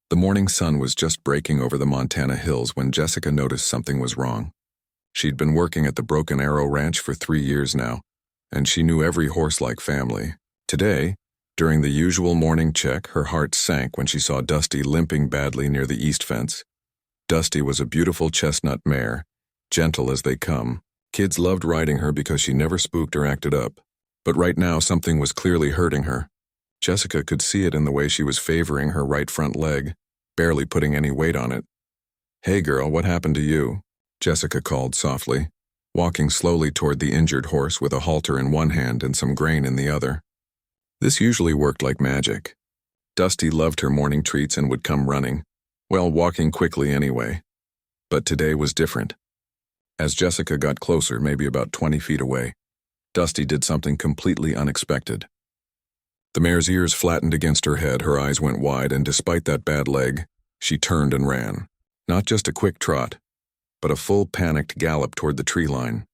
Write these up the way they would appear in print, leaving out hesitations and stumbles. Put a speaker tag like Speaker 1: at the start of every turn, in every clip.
Speaker 1: The morning sun was just breaking over the Montana hills when Jessica noticed something was wrong. She'd been working at the Broken Arrow Ranch for 3 years now, and she knew every horse-like family. Today, during the usual morning check, her heart sank when she saw Dusty limping badly near the east fence. Dusty was a beautiful chestnut mare, gentle as they come. Kids loved riding her because she never spooked or acted up. But right now something was clearly hurting her. Jessica could see it in the way she was favoring her right front leg, barely putting any weight on it. "Hey girl, what happened to you?" Jessica called softly, walking slowly toward the injured horse with a halter in one hand and some grain in the other. This usually worked like magic. Dusty loved her morning treats and would come running, well, walking quickly anyway. But today was different. As Jessica got closer, maybe about 20 feet away, Dusty did something completely unexpected. The mare's ears flattened against her head, her eyes went wide, and despite that bad leg, she turned and ran. Not just a quick trot, but a full panicked gallop toward the tree line.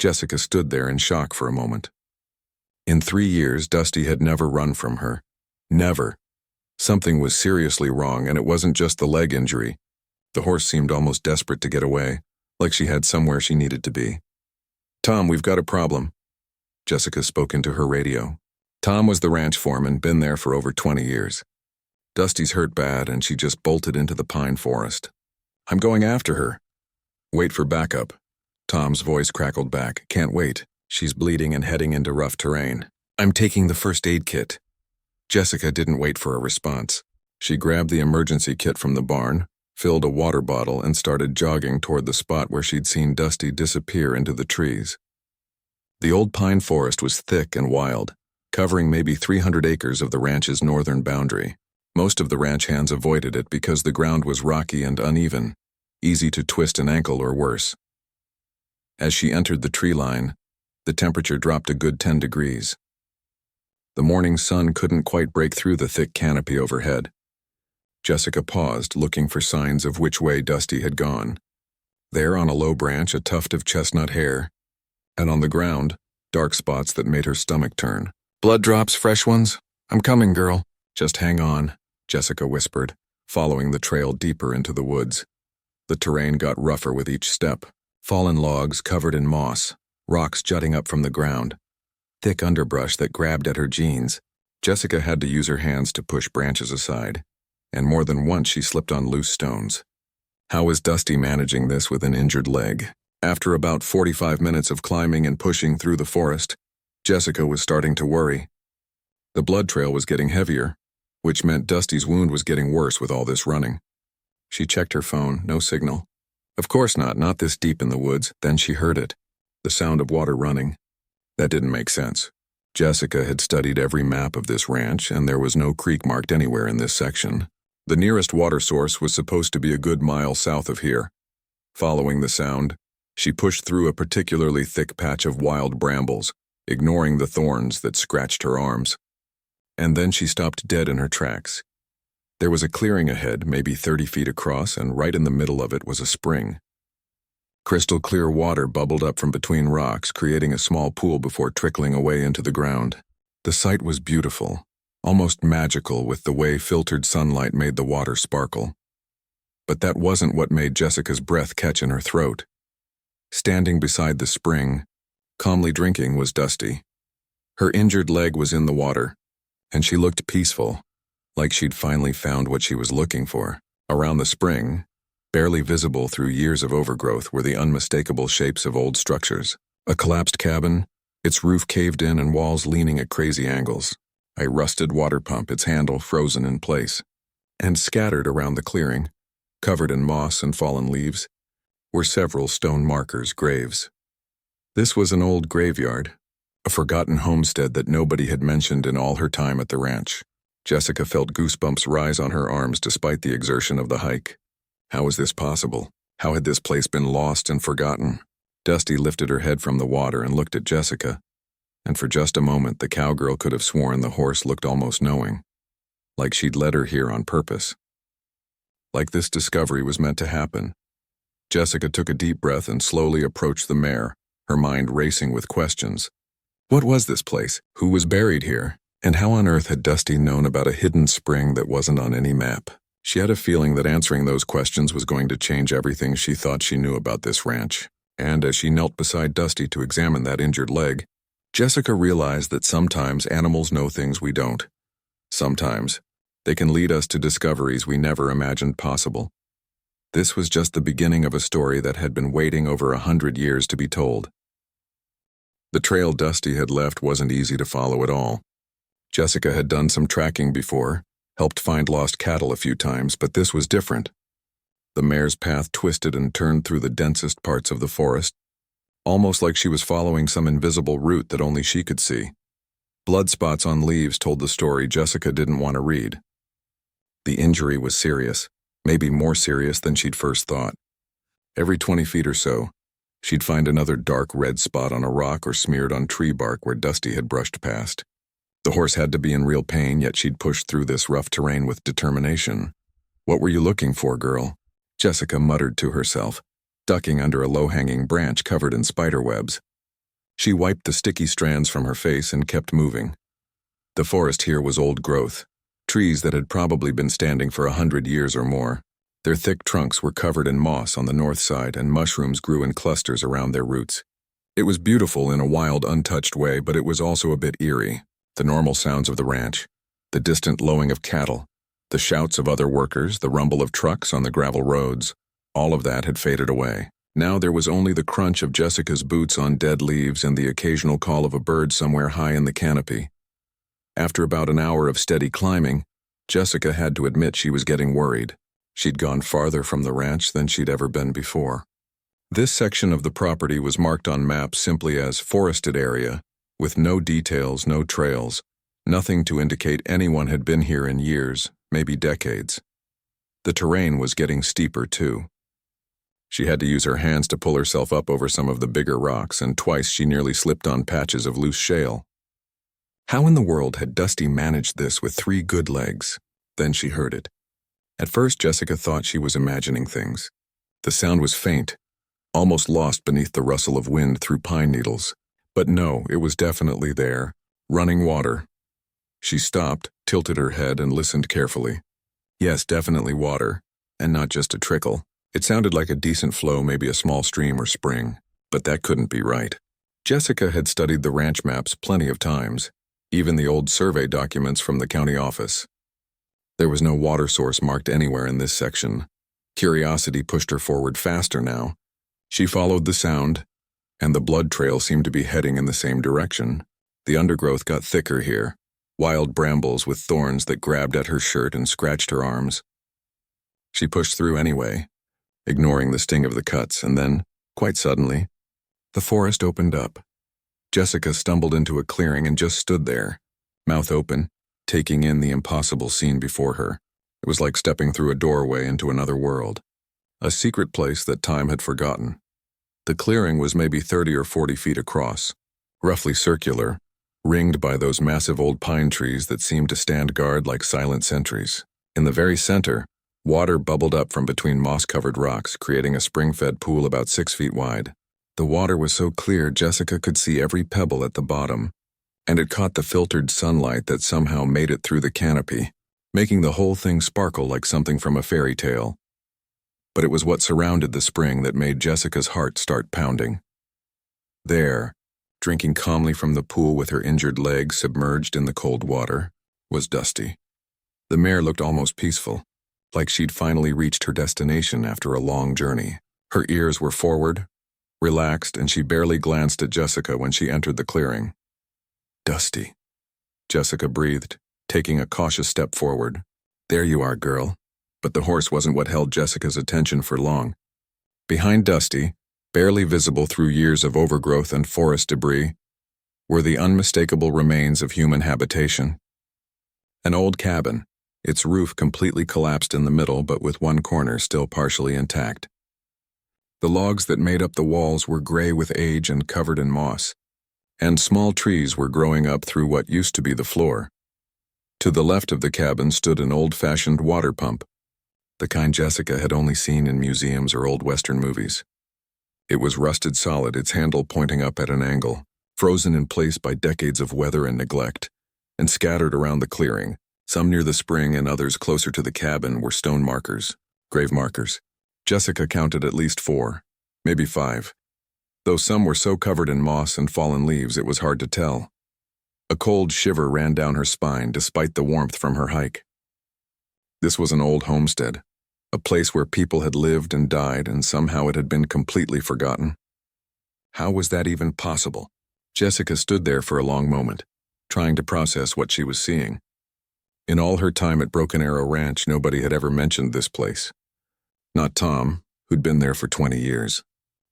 Speaker 1: Jessica stood there in shock for a moment. In 3 years, Dusty had never run from her. Never. Something was seriously wrong, and it wasn't just the leg injury. The horse seemed almost desperate to get away, like she had somewhere she needed to be. "Tom, we've got a problem." Jessica spoke into her radio. Tom was the ranch foreman, been there for over 20 years. "Dusty's hurt bad, and she just bolted into the pine forest." "I'm going after her." "Wait for backup." Tom's voice crackled back. "Can't wait. She's bleeding and heading into rough terrain." "I'm taking the first aid kit." Jessica didn't wait for a response. She grabbed the emergency kit from the barn, filled a water bottle, and started jogging toward the spot where she'd seen Dusty disappear into the trees. The old pine forest was thick and wild, covering maybe 300 acres of the ranch's northern boundary. Most of the ranch hands avoided it because the ground was rocky and uneven, easy to twist an ankle or worse. As she entered the tree line, the temperature dropped a good 10 degrees. The morning sun couldn't quite break through the thick canopy overhead. Jessica paused, looking for signs of which way Dusty had gone. There on a low branch, a tuft of chestnut hair, and on the ground, dark spots that made her stomach turn. "Blood drops, fresh ones? I'm coming, girl." "Just hang on," Jessica whispered, following the trail deeper into the woods. The terrain got rougher with each step. Fallen logs covered in moss, rocks jutting up from the ground, thick underbrush that grabbed at her jeans. Jessica had to use her hands to push branches aside, and more than once she slipped on loose stones. How was Dusty managing this with an injured leg? After about 45 minutes of climbing and pushing through the forest, Jessica was starting to worry. The blood trail was getting heavier, which meant Dusty's wound was getting worse with all this running. She checked her phone, no signal. Of course not this deep in the woods. Then she heard it, the sound of water running. That didn't make sense. Jessica had studied every map of this ranch, and there was no creek marked anywhere in this section. The nearest water source was supposed to be a good mile south of here. Following the sound, she pushed through a particularly thick patch of wild brambles, ignoring the thorns that scratched her arms. And then she stopped dead in her tracks. There was a clearing ahead, maybe 30 feet across, and right in the middle of it was a spring. Crystal clear water bubbled up from between rocks, creating a small pool before trickling away into the ground. The sight was beautiful, almost magical with the way filtered sunlight made the water sparkle. But that wasn't what made Jessica's breath catch in her throat. Standing beside the spring, calmly drinking, was Dusty. Her injured leg was in the water, and she looked peaceful, like she'd finally found what she was looking for. Around the spring, barely visible through years of overgrowth, were the unmistakable shapes of old structures. A collapsed cabin, its roof caved in and walls leaning at crazy angles. A rusted water pump, its handle frozen in place. And scattered around the clearing, covered in moss and fallen leaves, were several stone markers, graves. This was an old graveyard, a forgotten homestead that nobody had mentioned in all her time at the ranch. Jessica felt goosebumps rise on her arms despite the exertion of the hike. How was this possible? How had this place been lost and forgotten? Dusty lifted her head from the water and looked at Jessica, and for just a moment the cowgirl could have sworn the horse looked almost knowing, like she'd led her here on purpose. Like this discovery was meant to happen. Jessica took a deep breath and slowly approached the mare, her mind racing with questions. What was this place? Who was buried here? And how on earth had Dusty known about a hidden spring that wasn't on any map? She had a feeling that answering those questions was going to change everything she thought she knew about this ranch. And as she knelt beside Dusty to examine that injured leg, Jessica realized that sometimes animals know things we don't. Sometimes they can lead us to discoveries we never imagined possible. This was just the beginning of a story that had been waiting over 100 years to be told. The trail Dusty had left wasn't easy to follow at all. Jessica had done some tracking before, helped find lost cattle a few times, but this was different. The mare's path twisted and turned through the densest parts of the forest, almost like she was following some invisible route that only she could see. Blood spots on leaves told the story Jessica didn't want to read. The injury was serious, maybe more serious than she'd first thought. Every 20 feet or so, she'd find another dark red spot on a rock or smeared on tree bark where Dusty had brushed past. The horse had to be in real pain, yet she'd pushed through this rough terrain with determination. "What were you looking for, girl?" Jessica muttered to herself, ducking under a low-hanging branch covered in spider webs. She wiped the sticky strands from her face and kept moving. The forest here was old growth, trees that had probably been standing for 100 years or more. Their thick trunks were covered in moss on the north side, and mushrooms grew in clusters around their roots. It was beautiful in a wild, untouched way, but it was also a bit eerie. The normal sounds of the ranch, the distant lowing of cattle, the shouts of other workers, the rumble of trucks on the gravel roads, all of that had faded away. Now there was only the crunch of Jessica's boots on dead leaves and the occasional call of a bird somewhere high in the canopy. After about an hour of steady climbing, Jessica had to admit she was getting worried. She'd gone farther from the ranch than she'd ever been before. This section of the property was marked on maps simply as forested area, with no details, no trails, nothing to indicate anyone had been here in years, maybe decades. The terrain was getting steeper, too. She had to use her hands to pull herself up over some of the bigger rocks, and twice she nearly slipped on patches of loose shale. How in the world had Dusty managed this with 3 good legs? Then she heard it. At first, Jessica thought she was imagining things. The sound was faint, almost lost beneath the rustle of wind through pine needles. But no, it was definitely there, running water. She stopped, tilted her head, and listened carefully. Yes, definitely water, and not just a trickle. It sounded like a decent flow, maybe a small stream or spring, but that couldn't be right. Jessica had studied the ranch maps plenty of times, even the old survey documents from the county office. There was no water source marked anywhere in this section. Curiosity pushed her forward faster now. She followed the sound, and the blood trail seemed to be heading in the same direction. The undergrowth got thicker here, wild brambles with thorns that grabbed at her shirt and scratched her arms. She pushed through anyway, ignoring the sting of the cuts, and then, quite suddenly, the forest opened up. Jessica stumbled into a clearing and just stood there, mouth open, taking in the impossible scene before her. It was like stepping through a doorway into another world, a secret place that time had forgotten. The clearing was maybe 30 or 40 feet across, roughly circular, ringed by those massive old pine trees that seemed to stand guard like silent sentries. In the very center, water bubbled up from between moss-covered rocks, creating a spring-fed pool about 6 feet wide. The water was so clear Jessica could see every pebble at the bottom, and it caught the filtered sunlight that somehow made it through the canopy, making the whole thing sparkle like something from a fairy tale. But it was what surrounded the spring that made Jessica's heart start pounding. There, drinking calmly from the pool with her injured leg submerged in the cold water, was Dusty. The mare looked almost peaceful, like she'd finally reached her destination after a long journey. Her ears were forward, relaxed, and she barely glanced at Jessica when she entered the clearing. "Dusty," Jessica breathed, taking a cautious step forward. "There you are, girl." But the horse wasn't what held Jessica's attention for long. Behind Dusty, barely visible through years of overgrowth and forest debris, were the unmistakable remains of human habitation. An old cabin, its roof completely collapsed in the middle but with one corner still partially intact. The logs that made up the walls were gray with age and covered in moss, and small trees were growing up through what used to be the floor. To the left of the cabin stood an old-fashioned water pump, the kind Jessica had only seen in museums or old Western movies. It was rusted solid, its handle pointing up at an angle, frozen in place by decades of weather and neglect, and scattered around the clearing, Some near the spring and others closer to the cabin were stone markers, grave markers. Jessica counted at least 4, maybe 5. Though some were so covered in moss and fallen leaves it was hard to tell. A cold shiver ran down her spine despite the warmth from her hike. This was an old homestead, a place where people had lived and died, and somehow it had been completely forgotten. How was that even possible? Jessica stood there for a long moment, trying to process what she was seeing. In all her time at Broken Arrow Ranch, nobody had ever mentioned this place. Not Tom, who'd been there for 20 years.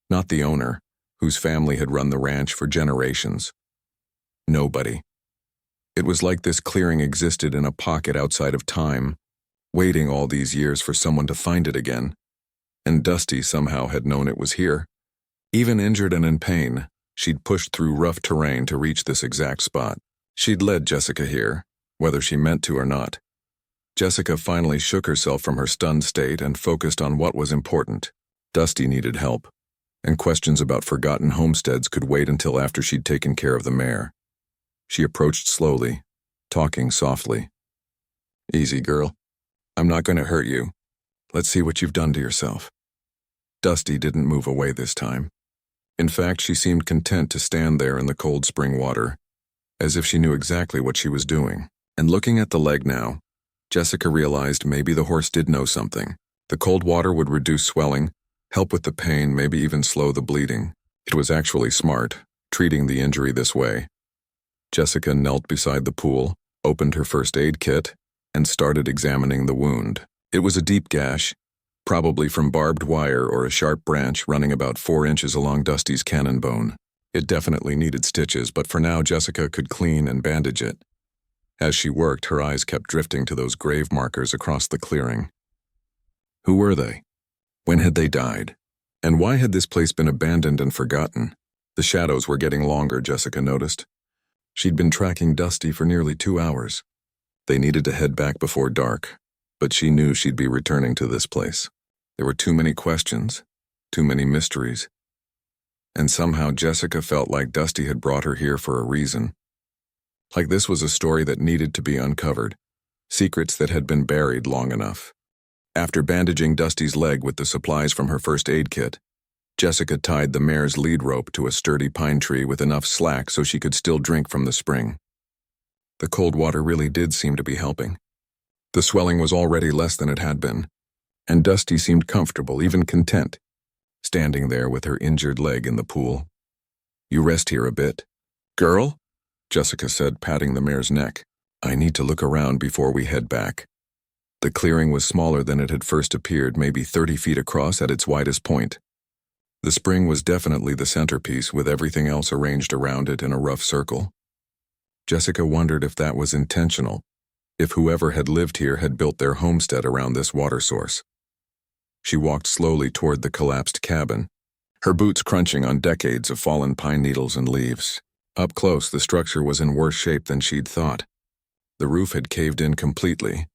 Speaker 1: Not the owner, whose family had run the ranch for generations. Nobody. It was like this clearing existed in a pocket outside of time, waiting all these years for someone to find it again. And Dusty somehow had known it was here. Even injured and in pain, she'd pushed through rough terrain to reach this exact spot. She'd led Jessica here, whether she meant to or not. Jessica finally shook herself from her stunned state and focused on what was important. Dusty needed help, and questions about forgotten homesteads could wait until after she'd taken care of the mare. She approached slowly, talking softly. "Easy, girl. I'm not going to hurt you. Let's see what you've done to yourself." Dusty didn't move away this time. In fact, she seemed content to stand there in the cold spring water, as if she knew exactly what she was doing. And looking at the leg now, Jessica realized maybe the horse did know something. The cold water would reduce swelling, help with the pain, maybe even slow the bleeding. It was actually smart, treating the injury this way. Jessica knelt beside the pool, opened her first aid kit, and started examining the wound. It was a deep gash, probably from barbed wire or a sharp branch running about 4 inches along Dusty's cannon bone. It definitely needed stitches, but for now Jessica could clean and bandage it. As she worked, her eyes kept drifting to those grave markers across the clearing. Who were they? When had they died? And why had this place been abandoned and forgotten? The shadows were getting longer, Jessica noticed. She'd been tracking Dusty for nearly 2 hours. They needed to head back before dark, but she knew she'd be returning to this place. There were too many questions, too many mysteries. And somehow Jessica felt like Dusty had brought her here for a reason. Like this was a story that needed to be uncovered, secrets that had been buried long enough. After bandaging Dusty's leg with the supplies from her first aid kit, Jessica tied the mare's lead rope to a sturdy pine tree with enough slack so she could still drink from the spring. The cold water really did seem to be helping. The swelling was already less than it had been, and Dusty seemed comfortable, even content, standing there with her injured leg in the pool. "You rest here a bit." "Girl?" Jessica said, patting the mare's neck. "I need to look around before we head back." The clearing was smaller than it had first appeared, maybe 30 feet across at its widest point. The spring was definitely the centerpiece, with everything else arranged around it in a rough circle. Jessica wondered if that was intentional, if whoever had lived here had built their homestead around this water source. She walked slowly toward the collapsed cabin, her boots crunching on decades of fallen pine needles and leaves. Up close, the structure was in worse shape than she'd thought. The roof had caved in completely,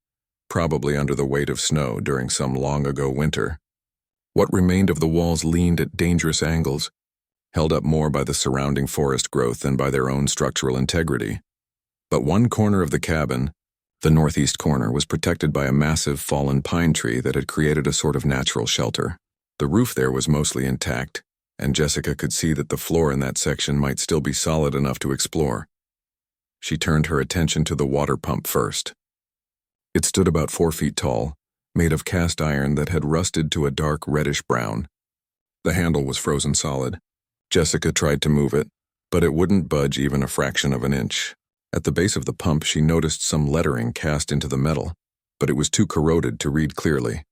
Speaker 1: probably under the weight of snow during some long-ago winter. What remained of the walls leaned at dangerous angles, held up more by the surrounding forest growth than by their own structural integrity. But one corner of the cabin, the northeast corner, was protected by a massive fallen pine tree that had created a sort of natural shelter. The roof there was mostly intact, and Jessica could see that the floor in that section might still be solid enough to explore. She turned her attention to the water pump first. It stood about 4 feet tall, made of cast iron that had rusted to a dark reddish brown. The handle was frozen solid. Jessica tried to move it, but it wouldn't budge even a fraction of an inch. At the base of the pump, she noticed some lettering cast into the metal, but it was too corroded to read clearly.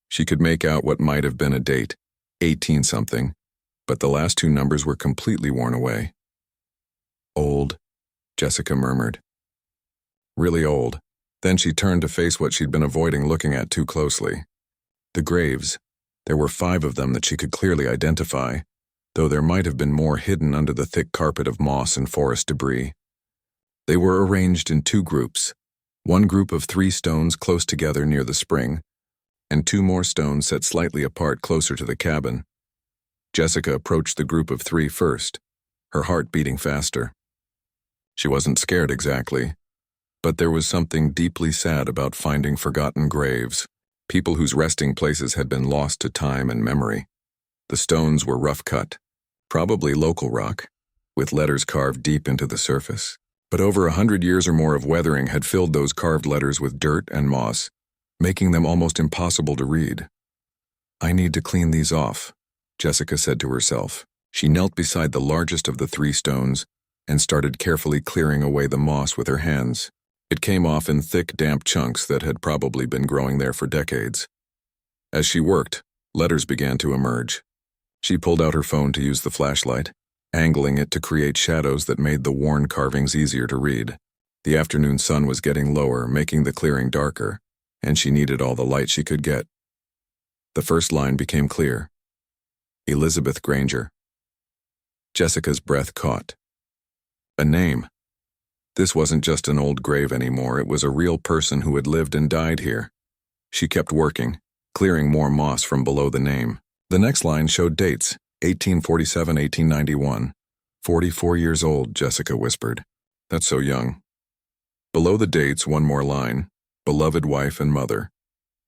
Speaker 1: She could make out what might have been a date, 18-something, but the last 2 numbers were completely worn away. "Old," Jessica murmured. "Really old." Then she turned to face what she'd been avoiding looking at too closely. The graves. There were 5 of them that she could clearly identify, though there might have been more hidden under the thick carpet of moss and forest debris. They were arranged in 2 groups, one group of 3 stones close together near the spring, and 2 more stones set slightly apart closer to the cabin. Jessica approached the group of 3 first, her heart beating faster. She wasn't scared exactly, But there was something deeply sad about finding forgotten graves, people whose resting places had been lost to time and memory. The stones were rough cut, probably local rock, with letters carved deep into the surface. But over 100 years or more of weathering had filled those carved letters with dirt and moss, making them almost impossible to read. "I need to clean these off," Jessica said to herself. She knelt beside the largest of the 3 stones and started carefully clearing away the moss with her hands. It came off in thick, damp chunks that had probably been growing there for decades. As she worked, letters began to emerge. She pulled out her phone to use the flashlight, angling it to create shadows that made the worn carvings easier to read. The afternoon sun was getting lower, making the clearing darker, and she needed all the light she could get. The first line became clear. Elizabeth Granger. Jessica's breath caught. A name. This wasn't just an old grave anymore, it was a real person who had lived and died here. She kept working, clearing more moss from below the name. The next line showed dates, 1847, 1891. 44 years old, Jessica whispered. That's so young. Below the dates, one more line, beloved wife and mother.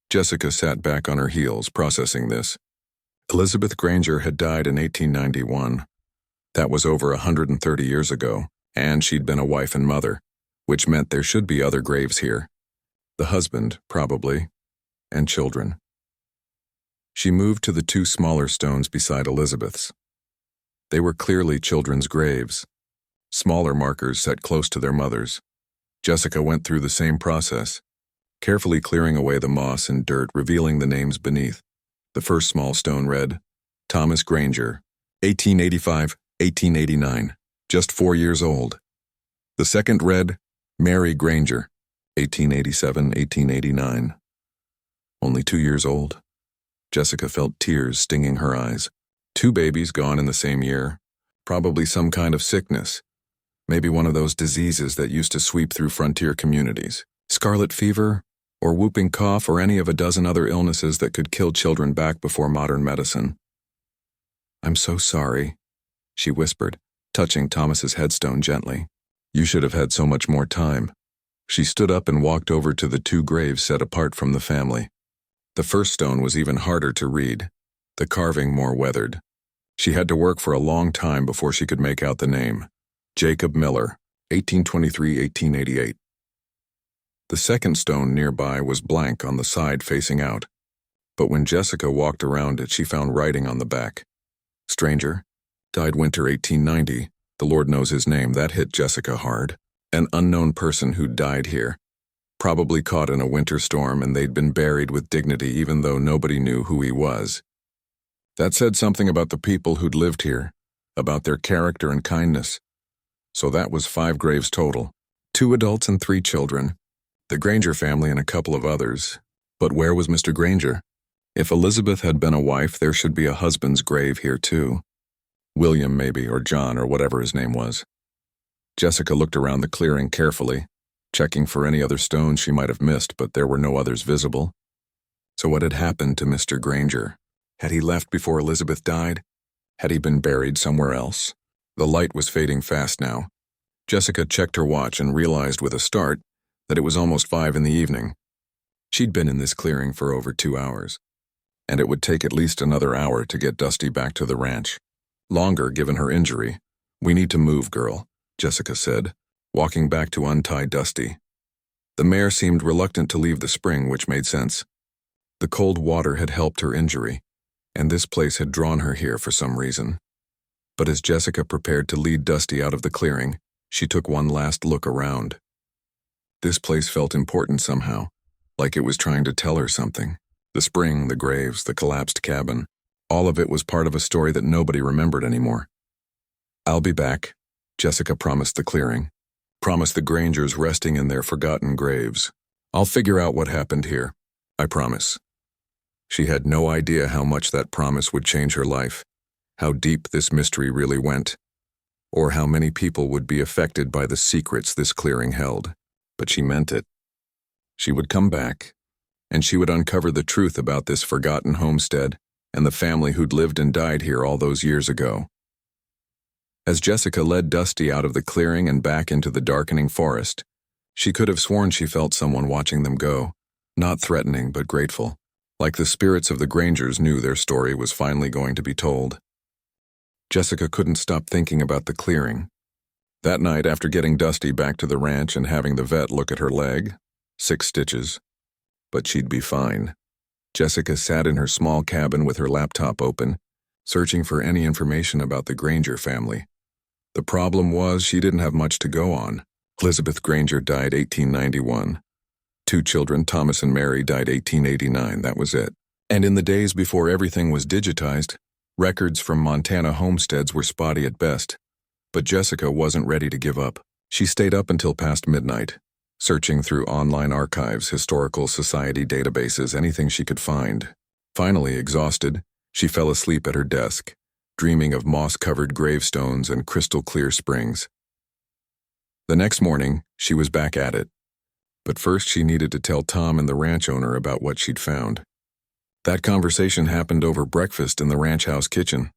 Speaker 1: Jessica sat back on her heels, processing this. Elizabeth Granger had died in 1891. That was over 130 years ago, and she'd been a wife and mother, which meant there should be other graves here. The husband, probably, and children. She moved to the 2 smaller stones beside Elizabeth's. They were clearly children's graves, smaller markers set close to their mothers. Jessica went through the same process, carefully clearing away the moss and dirt, revealing the names beneath. The first small stone read, Thomas Granger, 1885, 1889, just 4 years old. The second read, Mary Granger, 1887, 1889. Only 2 years old. Jessica felt tears stinging her eyes. 2 babies gone in the same year. Probably some kind of sickness. Maybe one of those diseases that used to sweep through frontier communities. Scarlet fever, or whooping cough, or any of a dozen other illnesses that could kill children back before modern medicine. I'm so sorry, she whispered, touching Thomas's headstone gently. You should have had so much more time. She stood up and walked over to the 2 graves set apart from the family. The first stone was even harder to read, the carving more weathered. She had to work for a long time before she could make out the name. Jacob Miller, 1823-1888. The second stone nearby was blank on the side facing out, but when Jessica walked around it, she found writing on the back. Stranger, died winter 1890, the Lord knows his name. That hit Jessica hard. An unknown person who died here. Probably caught in a winter storm, and they'd been buried with dignity even though nobody knew who he was. That said something about the people who'd lived here, about their character and kindness. So that was 5 graves total, 2 adults and 3 children, the Granger family and a couple of others. But where was Mr. Granger? If Elizabeth had been a wife, there should be a husband's grave here too. William maybe, or John, or whatever his name was. Jessica looked around the clearing carefully, checking for any other stones she might have missed, but there were no others visible. So what had happened to Mr. Granger? Had he left before Elizabeth died? Had he been buried somewhere else? The light was fading fast now. Jessica checked her watch and realized with a start that it was almost 5 in the evening. She'd been in this clearing for over 2 hours, and it would take at least another hour to get Dusty back to the ranch. Longer, given her injury. We need to move, girl, Jessica said, walking back to untie Dusty. The mare seemed reluctant to leave the spring, which made sense. The cold water had helped her injury, and this place had drawn her here for some reason. But as Jessica prepared to lead Dusty out of the clearing, she took one last look around. This place felt important somehow, like it was trying to tell her something. The spring, the graves, the collapsed cabin, all of it was part of a story that nobody remembered anymore. I'll be back, Jessica promised the clearing, promised the Grangers resting in their forgotten graves. I'll figure out what happened here, I promise. She had no idea how much that promise would change her life, how deep this mystery really went, or how many people would be affected by the secrets this clearing held. But she meant it. She would come back, and she would uncover the truth about this forgotten homestead and the family who'd lived and died here all those years ago. As Jessica led Dusty out of the clearing and back into the darkening forest, She could have sworn she felt someone watching them go, not threatening but grateful, like the spirits of the Grangers knew their story was finally going to be told. Jessica couldn't stop thinking about the clearing. That night, after getting Dusty back to the ranch and having the vet look at her leg, 6 stitches. But she'd be fine. Jessica sat in her small cabin with her laptop open, searching for any information about the Granger family. The problem was she didn't have much to go on. Elizabeth Granger died 1891. 2 children, Thomas and Mary, died 1889, that was it. And in the days before everything was digitized, records from Montana homesteads were spotty at best. But Jessica wasn't ready to give up. She stayed up until past midnight, searching through online archives, historical society databases, anything she could find. Finally, exhausted, she fell asleep at her desk, dreaming of moss-covered gravestones and crystal-clear springs. The next morning, she was back at it. But first she needed to tell Tom and the ranch owner about what she'd found. That conversation happened over breakfast in the ranch house kitchen.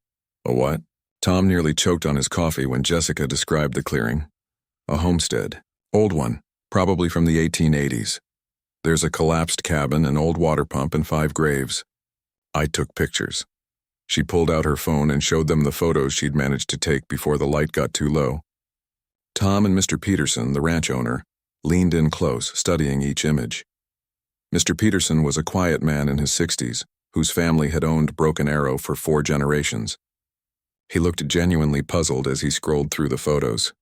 Speaker 1: A what? Tom nearly choked on his coffee when Jessica described the clearing. A homestead. Old one, probably from the 1880s. There's a collapsed cabin, an old water pump, and 5 graves. I took pictures. She pulled out her phone and showed them the photos she'd managed to take before the light got too low. Tom and Mr. Peterson, the ranch owner, leaned in close, studying each image. Mr. Peterson was a quiet man in his 60s, whose family had owned Broken Arrow for 4 generations. He looked genuinely puzzled as he scrolled through the photos.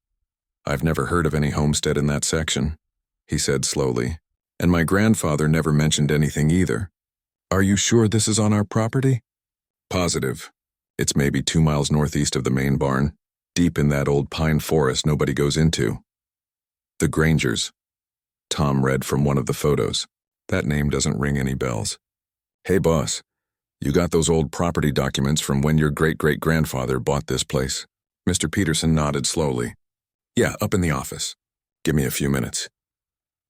Speaker 1: "I've never heard of any homestead in that section," he said slowly, "and my grandfather never mentioned anything either. Are you sure this is on our property?" "Positive. It's maybe 2 miles northeast of the main barn, deep in that old pine forest nobody goes into." "The Grangers." Tom read from one of the photos. "That name doesn't ring any bells." "Hey boss, you got those old property documents from when your great-great-grandfather bought this place?" Mr. Peterson nodded slowly. "Yeah, up in the office. Give me a few minutes."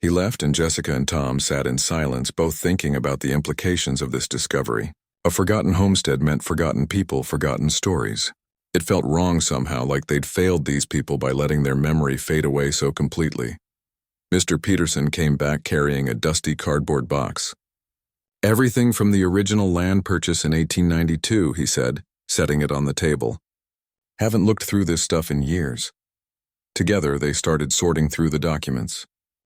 Speaker 1: He left and Jessica and Tom sat in silence, both thinking about the implications of this discovery. A forgotten homestead meant forgotten people, forgotten stories. It felt wrong somehow, like they'd failed these people by letting their memory fade away so completely. Mr. Peterson came back carrying a dusty cardboard box. "Everything from the original land purchase in 1892, he said, setting it on the table. "Haven't looked through this stuff in years." Together, they started sorting through the documents.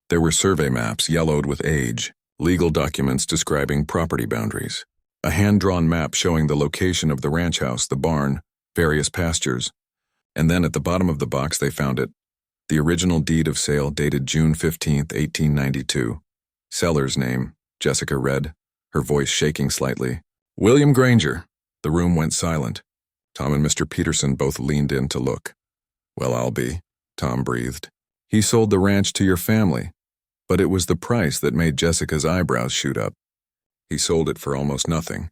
Speaker 1: There were survey maps yellowed with age, legal documents describing property boundaries, a hand-drawn map showing the location of the ranch house, the barn, various pastures, and then at the bottom of the box they found it, the original deed of sale dated June 15, 1892. Seller's name, Jessica read, her voice shaking slightly. "William Granger." The room went silent. Tom and Mr. Peterson both leaned in to look. "Well, I'll be," Tom breathed. "He sold the ranch to your family, but it was the price that made Jessica's eyebrows shoot up. He sold it for almost nothing,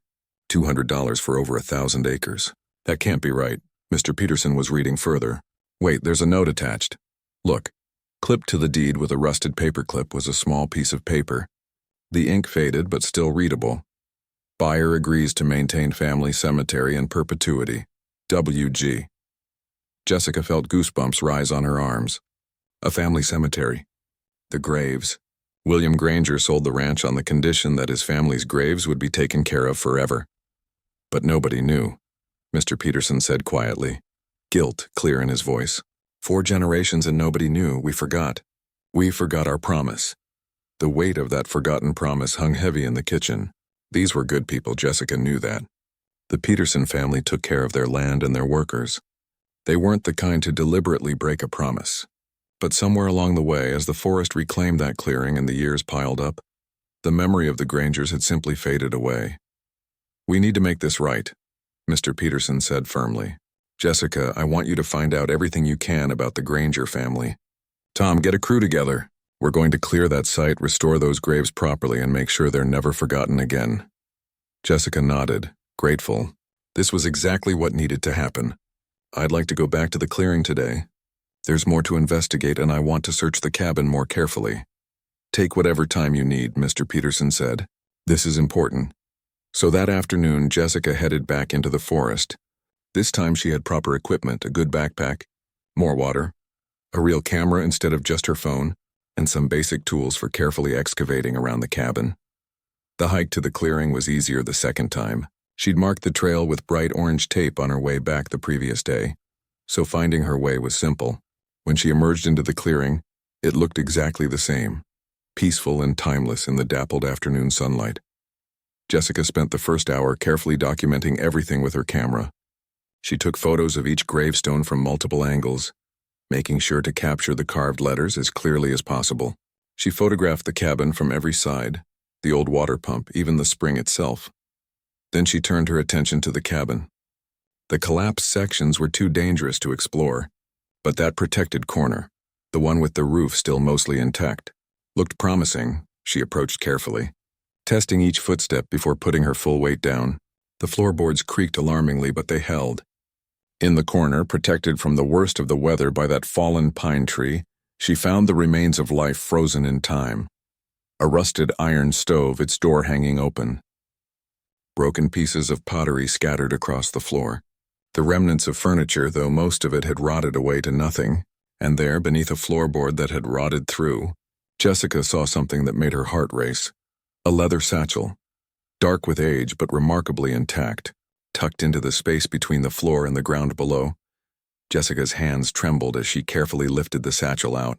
Speaker 1: $200 for over 1,000 acres. That can't be right." Mr. Peterson was reading further. "Wait, there's a note attached. Look." Clipped to the deed with a rusted paperclip was a small piece of paper. The ink faded but still readable. "Buyer agrees to maintain family cemetery in perpetuity. W.G." Jessica felt goosebumps rise on her arms. A family cemetery. The graves. William Granger sold the ranch on the condition that his family's graves would be taken care of forever. But nobody knew, Mr. Peterson said quietly, guilt clear in his voice. 4 generations and nobody knew. We forgot. We forgot our promise. The weight of that forgotten promise hung heavy in the kitchen. These were good people, Jessica knew that. The Peterson family took care of their land and their workers. They weren't the kind to deliberately break a promise. But somewhere along the way, as the forest reclaimed that clearing and the years piled up, the memory of the Grangers had simply faded away. "We need to make this right," Mr. Peterson said firmly. "Jessica, I want you to find out everything you can about the Granger family. Tom, get a crew together. We're going to clear that site, restore those graves properly, and make sure they're never forgotten again." Jessica nodded, grateful. This was exactly what needed to happen. "I'd like to go back to the clearing today. There's more to investigate and I want to search the cabin more carefully." "Take whatever time you need," Mr. Peterson said. "This is important." So that afternoon, Jessica headed back into the forest. This time she had proper equipment, a good backpack, more water, a real camera instead of just her phone, and some basic tools for carefully excavating around the cabin. The hike to the clearing was easier the second time. She'd marked the trail with bright orange tape on her way back the previous day, so finding her way was simple. When she emerged into the clearing, it looked exactly the same, peaceful and timeless in the dappled afternoon sunlight. Jessica spent the first hour carefully documenting everything with her camera. She took photos of each gravestone from multiple angles, making sure to capture the carved letters as clearly as possible. She photographed the cabin from every side, the old water pump, even the spring itself. Then she turned her attention to the cabin. The collapsed sections were too dangerous to explore, but that protected corner, the one with the roof still mostly intact, looked promising. She approached carefully, testing each footstep before putting her full weight down. The floorboards creaked alarmingly, but they held. In the corner, protected from the worst of the weather by that fallen pine tree, she found the remains of life frozen in time. A rusted iron stove, its door hanging open. Broken pieces of pottery scattered across the floor. The remnants of furniture, though most of it had rotted away to nothing, and there, beneath a floorboard that had rotted through, Jessica saw something that made her heart race. A leather satchel, dark with age but remarkably intact, tucked into the space between the floor and the ground below. Jessica's hands trembled as she carefully lifted the satchel out.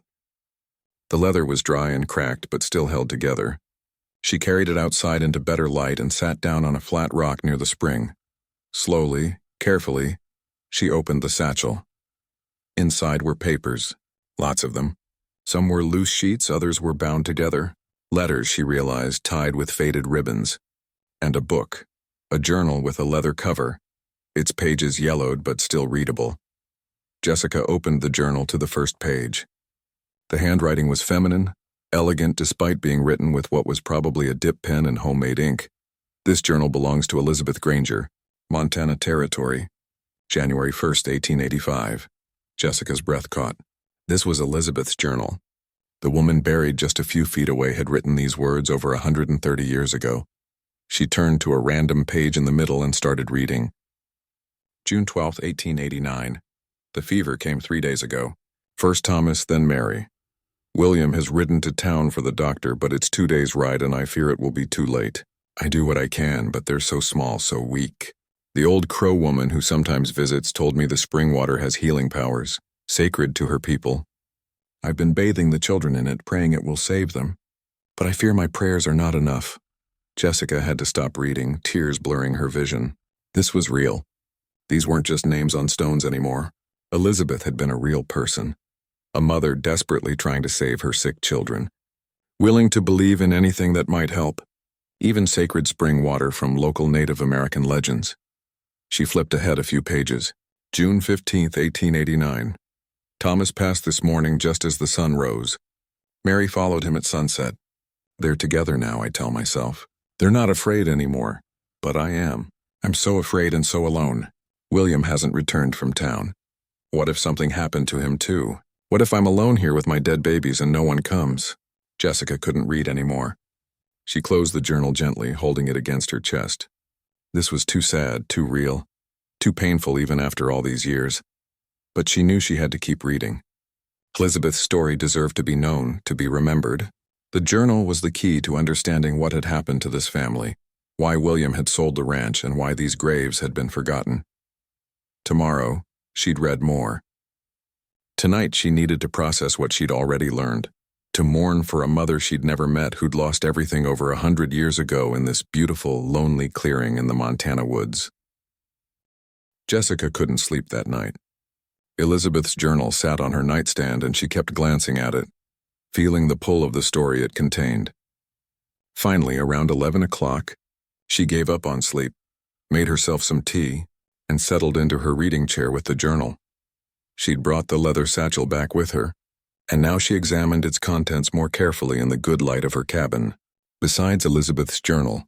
Speaker 1: The leather was dry and cracked but still held together. She carried it outside into better light and sat down on a flat rock near the spring. Slowly, carefully, she opened the satchel. Inside were papers, lots of them. Some were loose sheets, others were bound together. Letters, she realized, tied with faded ribbons. And a book, a journal with a leather cover, its pages yellowed but still readable. Jessica opened the journal to the first page. The handwriting was feminine, elegant despite being written with what was probably a dip pen and homemade ink. This journal belongs to Elizabeth Granger, Montana Territory, January 1st, 1885. Jessica's breath caught. This was Elizabeth's journal. The woman buried just a few feet away had written these words over 130 years ago. She turned to a random page in the middle and started reading. June 12, 1889. The fever came 3 days ago. First Thomas, then Mary. William has ridden to town for the doctor, but it's 2 days' ride and I fear it will be too late. I do what I can, but they're so small, so weak. The old crow woman who sometimes visits told me the spring water has healing powers, sacred to her people. I've been bathing the children in it, praying it will save them. But I fear my prayers are not enough. Jessica had to stop reading, tears blurring her vision. This was real. These weren't just names on stones anymore. Elizabeth had been a real person. A mother desperately trying to save her sick children. Willing to believe in anything that might help. Even sacred spring water from local Native American legends. She flipped ahead a few pages. June 15, 1889. Thomas passed this morning just as the sun rose. Mary followed him at sunset. They're together now, I tell myself. They're not afraid anymore, but I am. I'm so afraid and so alone. William hasn't returned from town. What if something happened to him too? What if I'm alone here with my dead babies and no one comes? Jessica couldn't read anymore. She closed the journal gently, holding it against her chest. This was too sad, too real, too painful even after all these years. But she knew she had to keep reading. Elizabeth's story deserved to be known, to be remembered. The journal was the key to understanding what had happened to this family, why William had sold the ranch, and why these graves had been forgotten. Tomorrow, she'd read more. Tonight she needed to process what she'd already learned, to mourn for a mother she'd never met who'd lost everything over 100 years ago in this beautiful, lonely clearing in the Montana woods. Jessica couldn't sleep that night. Elizabeth's journal sat on her nightstand and she kept glancing at it, feeling the pull of the story it contained. Finally, around 11 o'clock, she gave up on sleep, made herself some tea, and settled into her reading chair with the journal. She'd brought the leather satchel back with her, and now she examined its contents more carefully in the good light of her cabin. Besides Elizabeth's journal,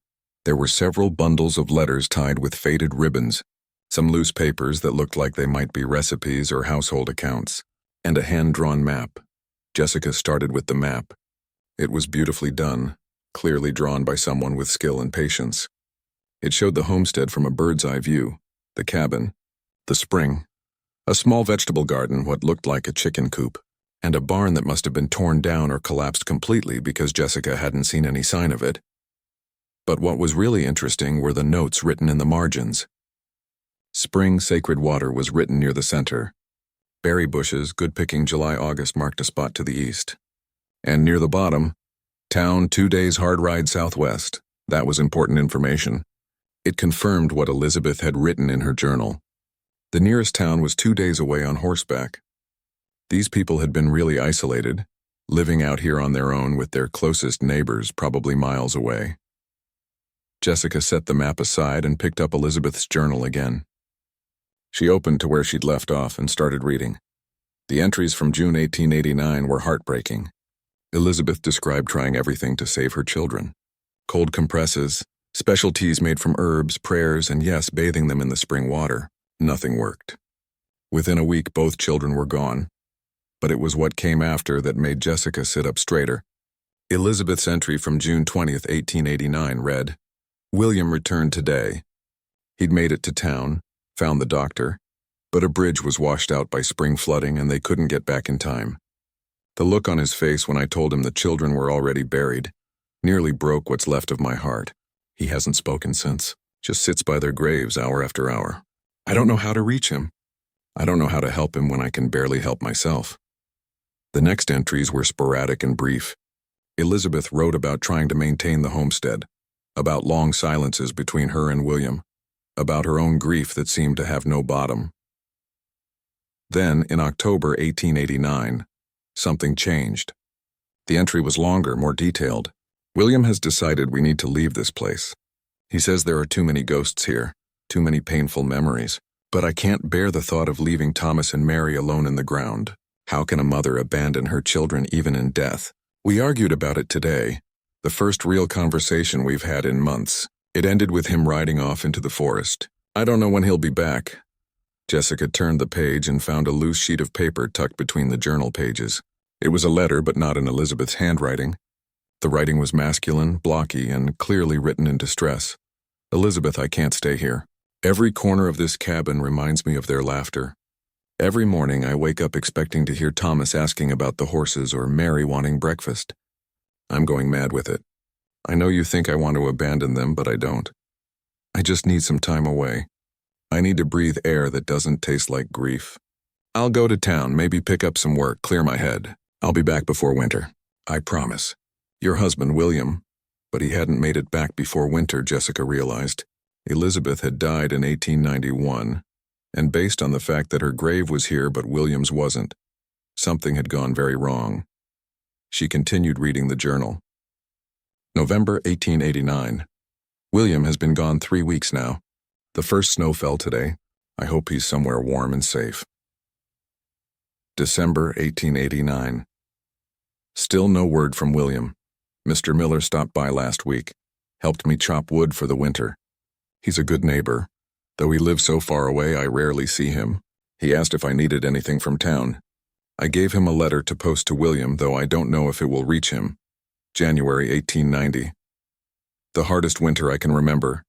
Speaker 1: there were several bundles of letters tied with faded ribbons, some loose papers that looked like they might be recipes or household accounts, and a hand-drawn map. Jessica started with the map. It was beautifully done, clearly drawn by someone with skill and patience. It showed the homestead from a bird's-eye view, the cabin, the spring, a small vegetable garden, what looked like a chicken coop. and a barn that must have been torn down or collapsed completely because Jessica hadn't seen any sign of it. But what was really interesting were the notes written in the margins. Spring Sacred Water was written near the center. Berry bushes, good picking July-August marked a spot to the east. And near the bottom, Town 2 days hard ride southwest. That was important information. It confirmed what Elizabeth had written in her journal. The nearest town was 2 days away on horseback. These people had been really isolated, living out here on their own with their closest neighbors probably miles away. Jessica set the map aside and picked up Elizabeth's journal again. She opened to where she'd left off and started reading. The entries from June 1889 were heartbreaking. Elizabeth described trying everything to save her children. Cold compresses, special teas made from herbs, prayers, and yes, bathing them in the spring water. Nothing worked. Within a week, both children were gone. But it was what came after that made Jessica sit up straighter. Elizabeth's entry from June 20th, 1889 read, "William returned today. He'd made it to town, found the doctor, but a bridge was washed out by spring flooding and they couldn't get back in time. The look on his face when I told him the children were already buried nearly broke what's left of my heart. He hasn't spoken since, just sits by their graves hour after hour. I don't know how to reach him. I don't know how to help him when I can barely help myself." The next entries were sporadic and brief. Elizabeth wrote about trying to maintain the homestead, about long silences between her and William, about her own grief that seemed to have no bottom. Then, in October 1889, something changed. The entry was longer, more detailed. "William has decided we need to leave this place. He says there are too many ghosts here, too many painful memories, but I can't bear the thought of leaving Thomas and Mary alone in the ground. How can a mother abandon her children even in death? We argued about it today, the first real conversation we've had in months. It ended with him riding off into the forest. I don't know when he'll be back." Jessica turned the page and found a loose sheet of paper tucked between the journal pages. It was a letter, but not in Elizabeth's handwriting. The writing was masculine, blocky, and clearly written in distress. "Elizabeth, I can't stay here. Every corner of this cabin reminds me of their laughter. Every morning I wake up expecting to hear Thomas asking about the horses or Mary wanting breakfast. I'm going mad with it. I know you think I want to abandon them, but I don't. I just need some time away. I need to breathe air that doesn't taste like grief. I'll go to town, maybe pick up some work, clear my head. I'll be back before winter. I promise. Your husband, William." But he hadn't made it back before winter, Jessica realized. Elizabeth had died in 1891, and based on the fact that her grave was here but William's wasn't, something had gone very wrong. She continued reading the journal. November 1889. "William has been gone 3 weeks now. The first snow fell today. I hope he's somewhere warm and safe." December 1889. Still no word from William. Mr. Miller stopped by last week, helped me chop wood for the winter. He's a good neighbor. Though he lives so far away, I rarely see him. He asked if I needed anything from town. I gave him a letter to post to William, though I don't know if it will reach him. January 1890. The hardest winter I can remember.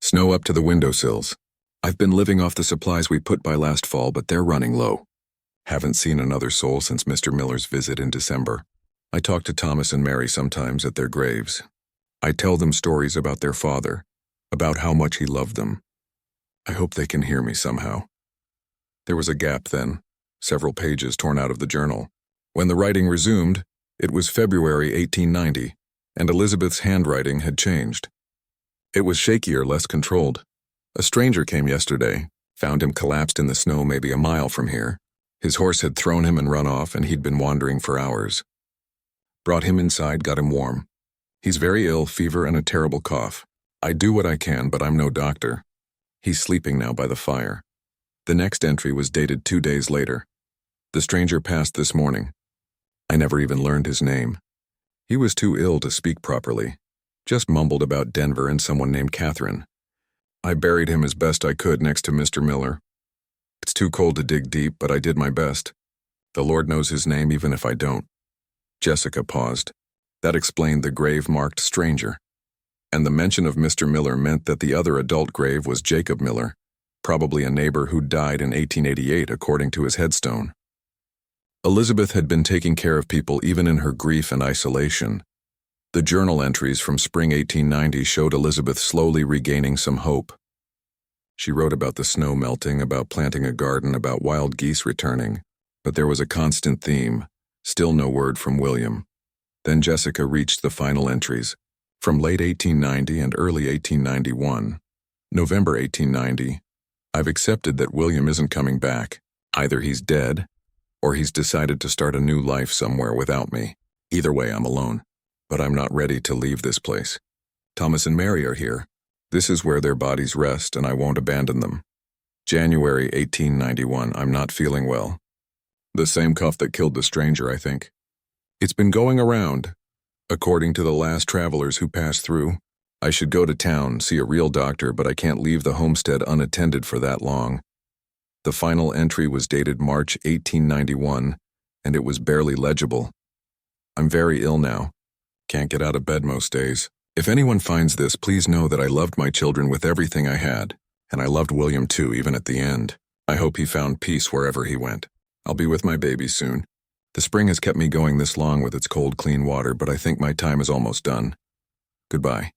Speaker 1: Snow up to the windowsills. I've been living off the supplies we put by last fall, but they're running low. Haven't seen another soul since Mr. Miller's visit in December. I talk to Thomas and Mary sometimes at their graves. I tell them stories about their father, about how much he loved them. I hope they can hear me somehow." There was a gap then, several pages torn out of the journal. When the writing resumed, it was February 1890, and Elizabeth's handwriting had changed. It was shakier, less controlled. "A stranger came yesterday, found him collapsed in the snow maybe a mile from here. His horse had thrown him and run off, and he'd been wandering for hours. Brought him inside, got him warm. He's very ill, fever and a terrible cough. I do what I can, but I'm no doctor. He's sleeping now by the fire." The next entry was dated 2 days later. "The stranger passed this morning. I never even learned his name. He was too ill to speak properly. Just mumbled about Denver and someone named Catherine. I buried him as best I could next to Mr. Miller. It's too cold to dig deep, but I did my best. The Lord knows his name even if I don't." Jessica paused. That explained the grave marked stranger. And the mention of Mr. Miller meant that the other adult grave was Jacob Miller, probably a neighbor who died in 1888 according to his headstone. Elizabeth had been taking care of people even in her grief and isolation. The journal entries from spring 1890 showed Elizabeth slowly regaining some hope. She wrote about the snow melting, about planting a garden, about wild geese returning. But there was a constant theme, still no word from William. Then Jessica reached the final entries, from late 1890 and early 1891. November 1890. I've accepted that William isn't coming back. Either he's dead, or he's decided to start a new life somewhere without me. Either way, I'm alone. But I'm not ready to leave this place. Thomas and Mary are here. This is where their bodies rest, and I won't abandon them. January 1891. I'm not feeling well. The same cough that killed the stranger, I think. It's been going around. According to the last travelers who passed through, I should go to town, see a real doctor, but I can't leave the homestead unattended for that long. The final entry was dated March 1891, and it was barely legible. I'm very ill now. Can't get out of bed most days. If anyone finds this, please know that I loved my children with everything I had, and I loved William too, even at the end. I hope he found peace wherever he went. I'll be with my baby soon. The spring has kept me going this long with its cold, clean water, but I think my time is almost done. Goodbye.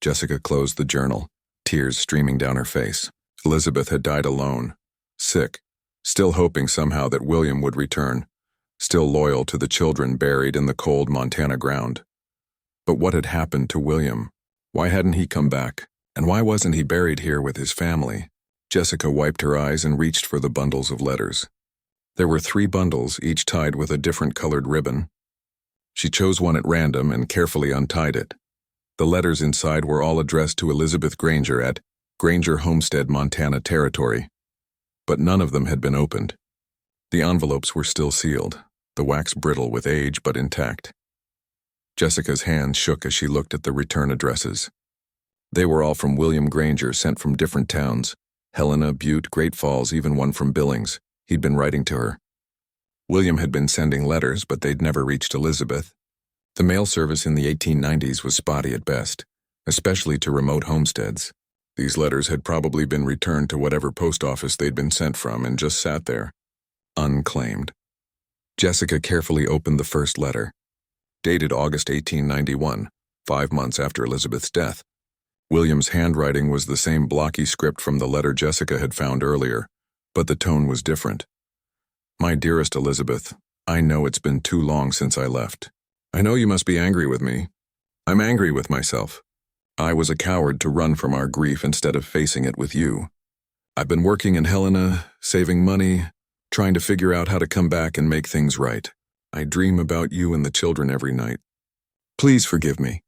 Speaker 1: Jessica closed the journal, tears streaming down her face. Elizabeth had died alone, sick, still hoping somehow that William would return, still loyal to the children buried in the cold Montana ground. But what had happened to William? Why hadn't he come back? And why wasn't he buried here with his family? Jessica wiped her eyes and reached for the bundles of letters. There were 3 bundles, each tied with a different colored ribbon. She chose one at random and carefully untied it. The letters inside were all addressed to Elizabeth Granger at Granger Homestead, Montana Territory. But none of them had been opened. The envelopes were still sealed, the wax brittle with age but intact. Jessica's hands shook as she looked at the return addresses. They were all from William Granger, sent from different towns. Helena, Butte, Great Falls, even one from Billings. He'd been writing to her. William had been sending letters, but they'd never reached Elizabeth. The mail service in the 1890s was spotty at best, especially to remote homesteads. These letters had probably been returned to whatever post office they'd been sent from and just sat there, unclaimed. Jessica carefully opened the first letter, dated August 1891, 5 months after Elizabeth's death. William's handwriting was the same blocky script from the letter Jessica had found earlier, but the tone was different. My dearest Elizabeth, I know it's been too long since I left. I know you must be angry with me. I'm angry with myself. I was a coward to run from our grief instead of facing it with you. I've been working in Helena, saving money, trying to figure out how to come back and make things right. I dream about you and the children every night. Please forgive me.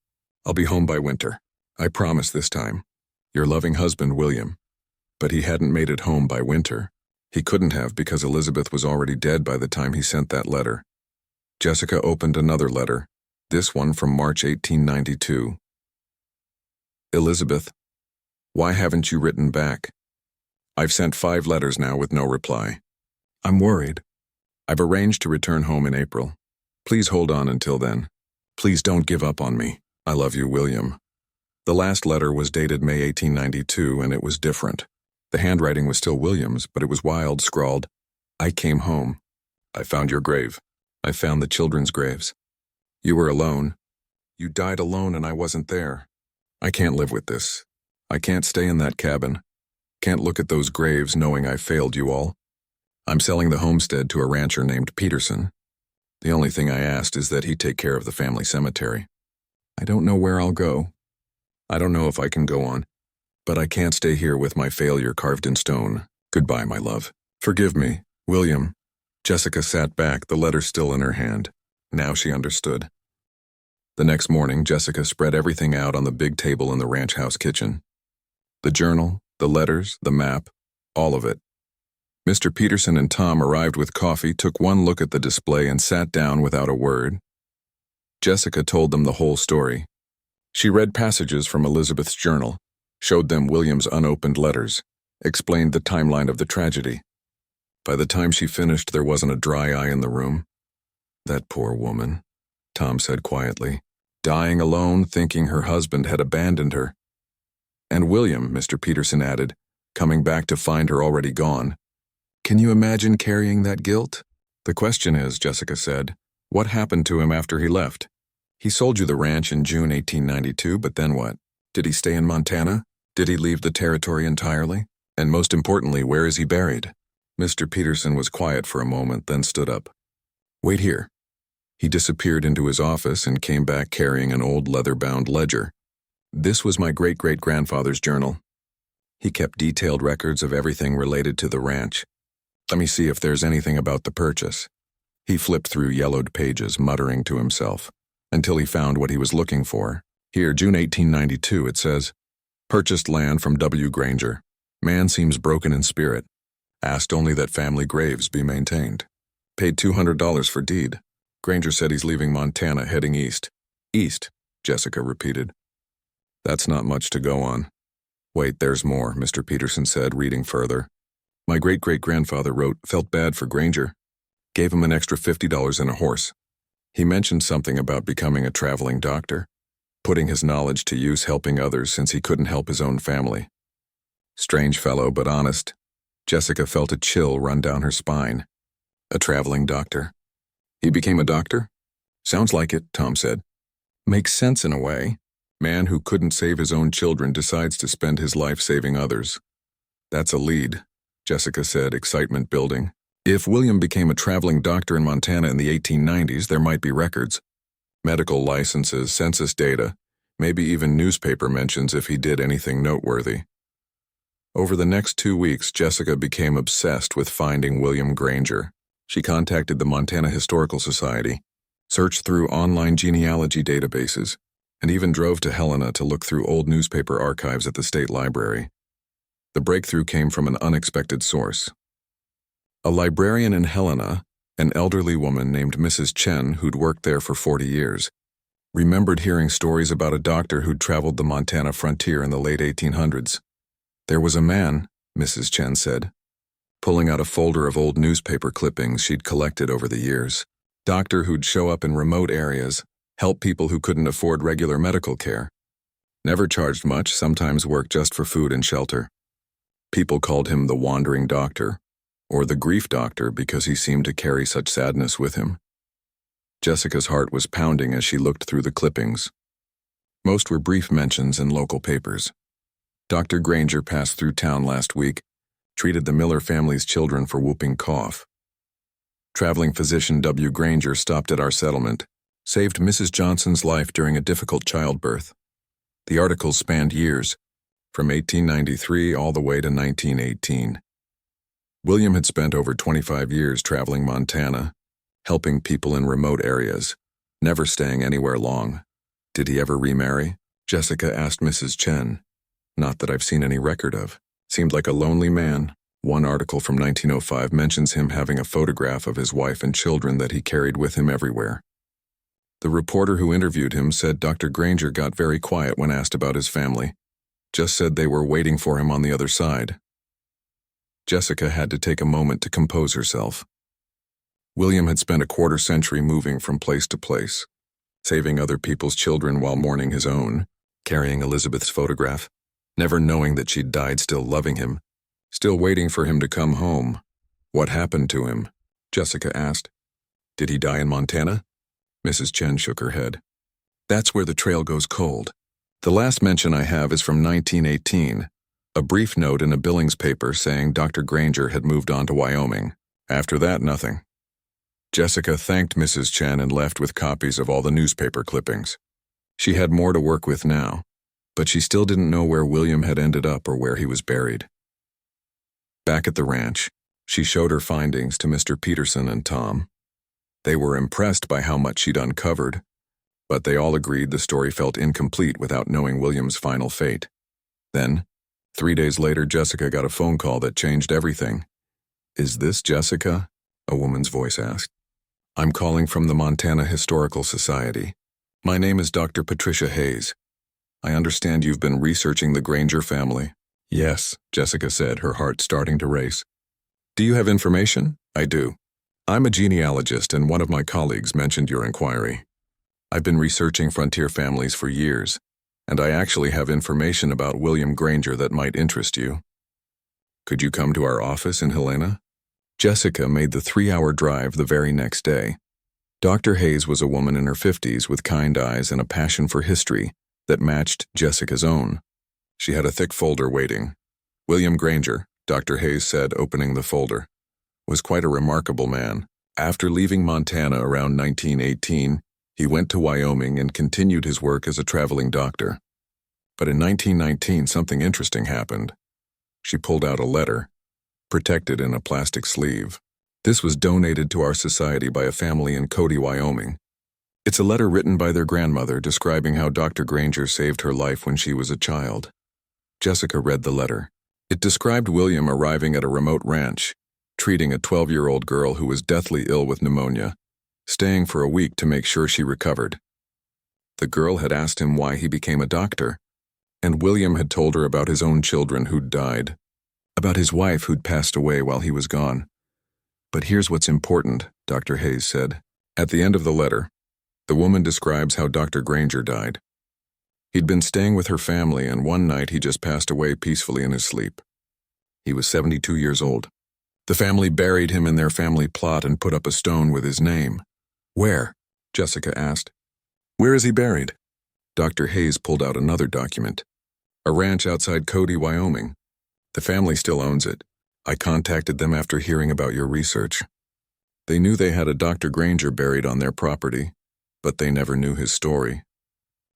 Speaker 1: I'll be home by winter. I promise this time. Your loving husband, William. But he hadn't made it home by winter. He couldn't have because Elizabeth was already dead by the time he sent that letter. Jessica opened another letter, this one from March 1892. Elizabeth, why haven't you written back? I've sent 5 letters now with no reply. I'm worried. I've arranged to return home in April. Please hold on until then. Please don't give up on me. I love you, William. The last letter was dated May 1892, and it was different. The handwriting was still William's, but it was wild, scrawled, I came home. I found your grave. I found the children's graves. You were alone. You died alone and I wasn't there. I can't live with this. I can't stay in that cabin. Can't look at those graves knowing I failed you all. I'm selling the homestead to a rancher named Peterson. The only thing I asked is that he take care of the family cemetery. I don't know where I'll go. I don't know if I can go on. But I can't stay here with my failure carved in stone. Goodbye, my love. Forgive me, William. Jessica sat back, the letter still in her hand. Now she understood. The next morning, Jessica spread everything out on the big table in the ranch house kitchen. The journal, the letters, the map, all of it. Mr. Peterson and Tom arrived with coffee, took one look at the display, and sat down without a word. Jessica told them the whole story. She read passages from Elizabeth's journal, showed them William's unopened letters, explained the timeline of the tragedy. By the time she finished, there wasn't a dry eye in the room. That poor woman, Tom said quietly, dying alone, thinking her husband had abandoned her. And William, Mr. Peterson added, coming back to find her already gone. Can you imagine carrying that guilt? The question is, Jessica said, what happened to him after he left? He sold you the ranch in June 1892, but then what? Did he stay in Montana? Did he leave the territory entirely? And most importantly, where is he buried? Mr. Peterson was quiet for a moment, then stood up. Wait here. He disappeared into his office and came back carrying an old leather-bound ledger. This was my great-great-grandfather's journal. He kept detailed records of everything related to the ranch. Let me see if there's anything about the purchase. He flipped through yellowed pages, muttering to himself, until he found what he was looking for. Here, June 1892, it says, purchased land from W. Granger. Man seems broken in spirit. Asked only that family graves be maintained. Paid $200 for deed. Granger said he's leaving Montana, heading east. East, Jessica repeated. That's not much to go on. Wait, there's more, Mr. Peterson said, reading further. My great-great-grandfather wrote, felt bad for Granger. Gave him an extra $50 and a horse. He mentioned something about becoming a traveling doctor, putting his knowledge to use helping others since he couldn't help his own family. Strange fellow, but honest. Jessica felt a chill run down her spine. A traveling doctor. He became a doctor? Sounds like it, Tom said. Makes sense in a way. Man who couldn't save his own children decides to spend his life saving others. That's a lead, Jessica said, excitement building. If William became a traveling doctor in Montana in the 1890s, there might be records. Medical licenses, census data, maybe even newspaper mentions if he did anything noteworthy. Over the next 2 weeks, Jessica became obsessed with finding William Granger. She contacted the Montana Historical Society, searched through online genealogy databases, and even drove to Helena to look through old newspaper archives at the state library. The breakthrough came from an unexpected source. A librarian in Helena, an elderly woman named Mrs. Chen, who'd worked there for 40 years, remembered hearing stories about a doctor who'd traveled the Montana frontier in the late 1800s. There was a man, Mrs. Chen said, pulling out a folder of old newspaper clippings she'd collected over the years. Doctor who'd show up in remote areas, help people who couldn't afford regular medical care. Never charged much, sometimes worked just for food and shelter. People called him the wandering doctor, or the grief doctor because he seemed to carry such sadness with him. Jessica's heart was pounding as she looked through the clippings. Most were brief mentions in local papers. Dr. Granger passed through town last week, treated the Miller family's children for whooping cough. Traveling physician W. Granger stopped at our settlement, saved Mrs. Johnson's life during a difficult childbirth. The articles spanned years, from 1893 all the way to 1918. William had spent over 25 years traveling Montana, helping people in remote areas, never staying anywhere long. Did he ever remarry? Jessica asked Mrs. Chen. Not that I've seen any record of. Seemed like a lonely man. One article from 1905 mentions him having a photograph of his wife and children that he carried with him everywhere. The reporter who interviewed him said Dr. Granger got very quiet when asked about his family. Just said they were waiting for him on the other side. Jessica had to take a moment to compose herself. William had spent a quarter century moving from place to place, saving other people's children while mourning his own, carrying Elizabeth's photograph, never knowing that she'd died still loving him, still waiting for him to come home. What happened to him? Jessica asked. Did he die in Montana? Mrs. Chen shook her head. That's where the trail goes cold. The last mention I have is from 1918, a brief note in a Billings paper saying Dr. Granger had moved on to Wyoming. After that, nothing. Jessica thanked Mrs. Chen and left with copies of all the newspaper clippings. She had more to work with now, but she still didn't know where William had ended up or where he was buried. Back at the ranch, she showed her findings to Mr. Peterson and Tom. They were impressed by how much she'd uncovered, but they all agreed the story felt incomplete without knowing William's final fate. Then, 3 days later, Jessica got a phone call that changed everything. Is this Jessica? A woman's voice asked. I'm calling from the Montana Historical Society. My name is Dr. Patricia Hayes. I understand you've been researching the Granger family. Yes, Jessica said, her heart starting to race. Do you have information? I do. I'm a genealogist, and one of my colleagues mentioned your inquiry. I've been researching frontier families for years, and I actually have information about William Granger that might interest you. Could you come to our office in Helena? Jessica made the 3-hour drive the very next day. Dr. Hayes was a woman in her 50s with kind eyes and a passion for history that matched Jessica's own. She had a thick folder waiting. William Granger, Dr. Hayes said, opening the folder, was quite a remarkable man. After leaving Montana around 1918, he went to Wyoming and continued his work as a traveling doctor. But in 1919, something interesting happened. She pulled out a letter, protected in a plastic sleeve. This was donated to our society by a family in Cody, Wyoming. It's a letter written by their grandmother describing how Dr. Granger saved her life when she was a child. Jessica read the letter. It described William arriving at a remote ranch, treating a 12-year-old girl who was deathly ill with pneumonia, staying for a week to make sure she recovered. The girl had asked him why he became a doctor, and William had told her about his own children who'd died, about his wife who'd passed away while he was gone. But here's what's important, Dr. Hayes said. At the end of the letter, the woman describes how Dr. Granger died. He'd been staying with her family, and one night he just passed away peacefully in his sleep. He was 72 years old. The family buried him in their family plot and put up a stone with his name. Where? Jessica asked. Where is he buried? Dr. Hayes pulled out another document. A ranch outside Cody, Wyoming. The family still owns it. I contacted them after hearing about your research. They knew they had a Dr. Granger buried on their property, but they never knew his story.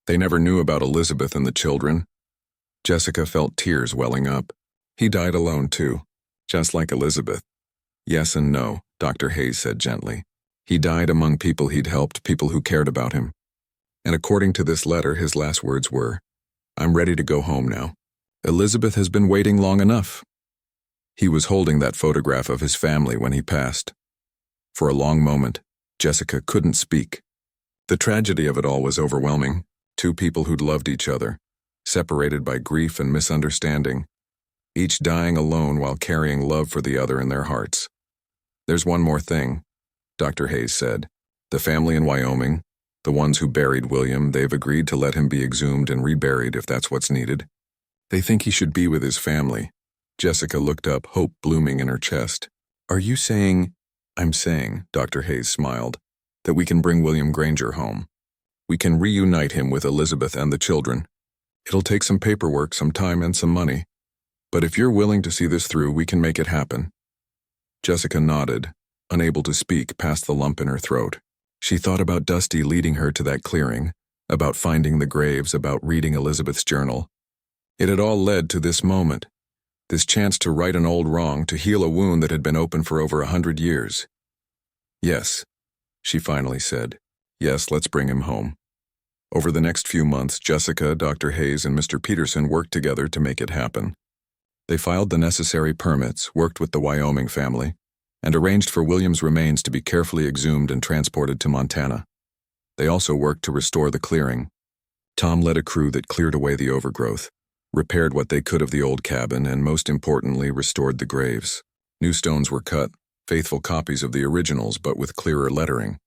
Speaker 1: They never knew about Elizabeth and the children. Jessica felt tears welling up. He died alone too, just like Elizabeth. Yes and no, Dr. Hayes said gently. He died among people he'd helped, people who cared about him. And according to this letter, his last words were, I'm ready to go home now. Elizabeth has been waiting long enough. He was holding that photograph of his family when he passed. For a long moment, Jessica couldn't speak. The tragedy of it all was overwhelming. Two people who'd loved each other, separated by grief and misunderstanding, each dying alone while carrying love for the other in their hearts. There's one more thing, Dr. Hayes said. The family in Wyoming, the ones who buried William, they've agreed to let him be exhumed and reburied if that's what's needed. They think he should be with his family. Jessica looked up, hope blooming in her chest. Are you saying? I'm saying, Dr. Hayes smiled, that we can bring William Granger home. We can reunite him with Elizabeth and the children. It'll take some paperwork, some time, and some money. But if you're willing to see this through, we can make it happen. Jessica nodded, unable to speak past the lump in her throat. She thought about Dusty leading her to that clearing, about finding the graves, about reading Elizabeth's journal. It had all led to this moment, this chance to right an old wrong, to heal a wound that had been open for over 100 years. Yes, she finally said. Yes, let's bring him home. Over the next few months, Jessica, Dr. Hayes, and Mr. Peterson worked together to make it happen. They filed the necessary permits, worked with the Wyoming family, and arranged for William's remains to be carefully exhumed and transported to Montana. They also worked to restore the clearing. Tom led a crew that cleared away the overgrowth, repaired what they could of the old cabin, and most importantly, restored the graves. New stones were cut, faithful copies of the originals but with clearer lettering.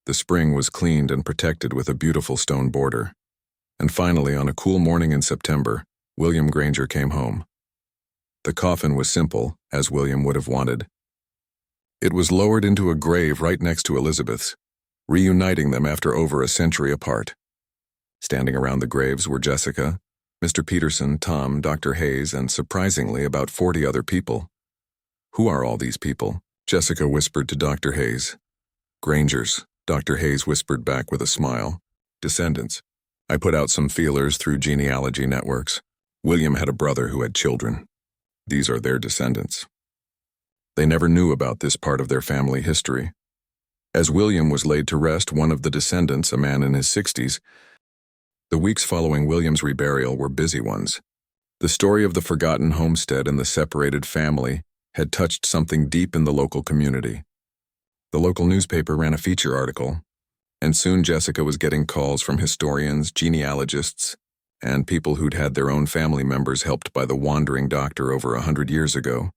Speaker 1: The spring was cleaned and protected with a beautiful stone border. And finally, on a cool morning in September, William Granger came home. The coffin was simple, as William would have wanted. It was lowered into a grave right next to Elizabeth's, reuniting them after over a century apart. Standing around the graves were Jessica, Mr. Peterson, Tom, Dr. Hayes, and surprisingly about 40 other people. Who are all these people? Jessica whispered to Dr. Hayes. Grangers, Dr. Hayes whispered back with a smile. Descendants. I put out some feelers through genealogy networks. William had a brother who had children. These are their descendants. They never knew about this part of their family history. As William was laid to rest, one of the descendants, a man in his 60s, the weeks following William's reburial were busy ones. The story of the forgotten homestead and the separated family had touched something deep in the local community. The local newspaper ran a feature article, and soon Jessica was getting calls from historians, genealogists, and people who'd had their own family members helped by the wandering doctor over 100 years ago.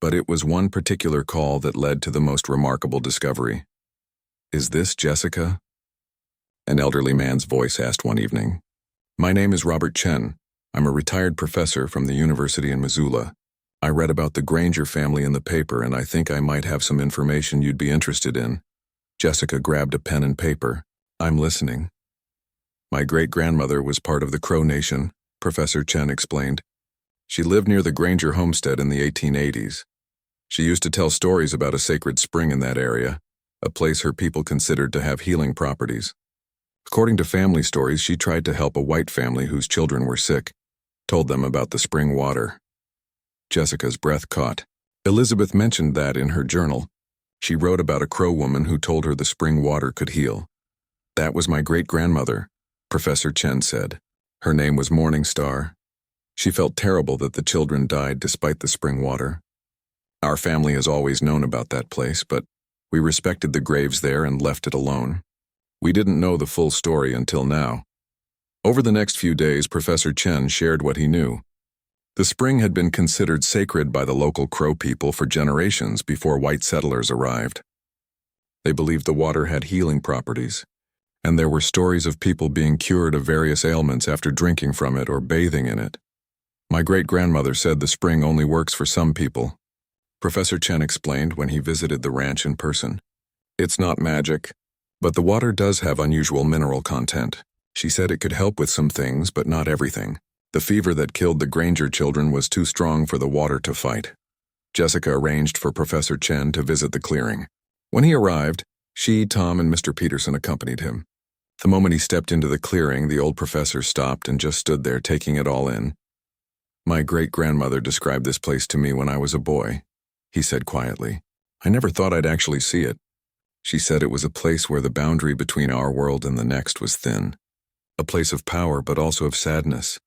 Speaker 1: But it was one particular call that led to the most remarkable discovery. Is this Jessica? An elderly man's voice asked one evening. My name is Robert Chen. I'm a retired professor from the university in Missoula. I read about the Granger family in the paper, and I think I might have some information you'd be interested in. Jessica grabbed a pen and paper. I'm listening. My great-grandmother was part of the Crow Nation, Professor Chen explained. She lived near the Granger homestead in the 1880s. She used to tell stories about a sacred spring in that area, a place her people considered to have healing properties. According to family stories, she tried to help a white family whose children were sick, told them about the spring water. Jessica's breath caught. Elizabeth mentioned that in her journal. She wrote about a Crow woman who told her the spring water could heal. That was my great-grandmother, Professor Chen said. Her name was Morning Star. She felt terrible that the children died despite the spring water. Our family has always known about that place, but we respected the graves there and left it alone. We didn't know the full story until now. Over the next few days, Professor Chen shared what he knew. The spring had been considered sacred by the local Crow people for generations before white settlers arrived. They believed the water had healing properties, and there were stories of people being cured of various ailments after drinking from it or bathing in it. My great-grandmother said the spring only works for some people. Professor Chen explained when he visited the ranch in person. It's not magic, but the water does have unusual mineral content. She said it could help with some things, but not everything. The fever that killed the Granger children was too strong for the water to fight. Jessica arranged for Professor Chen to visit the clearing. When he arrived, she, Tom, and Mr. Peterson accompanied him. The moment he stepped into the clearing, the old professor stopped and just stood there taking it all in. My great-grandmother described this place to me when I was a boy, he said quietly. I never thought I'd actually see it. She said it was a place where the boundary between our world and the next was thin. A place of power, but also of sadness.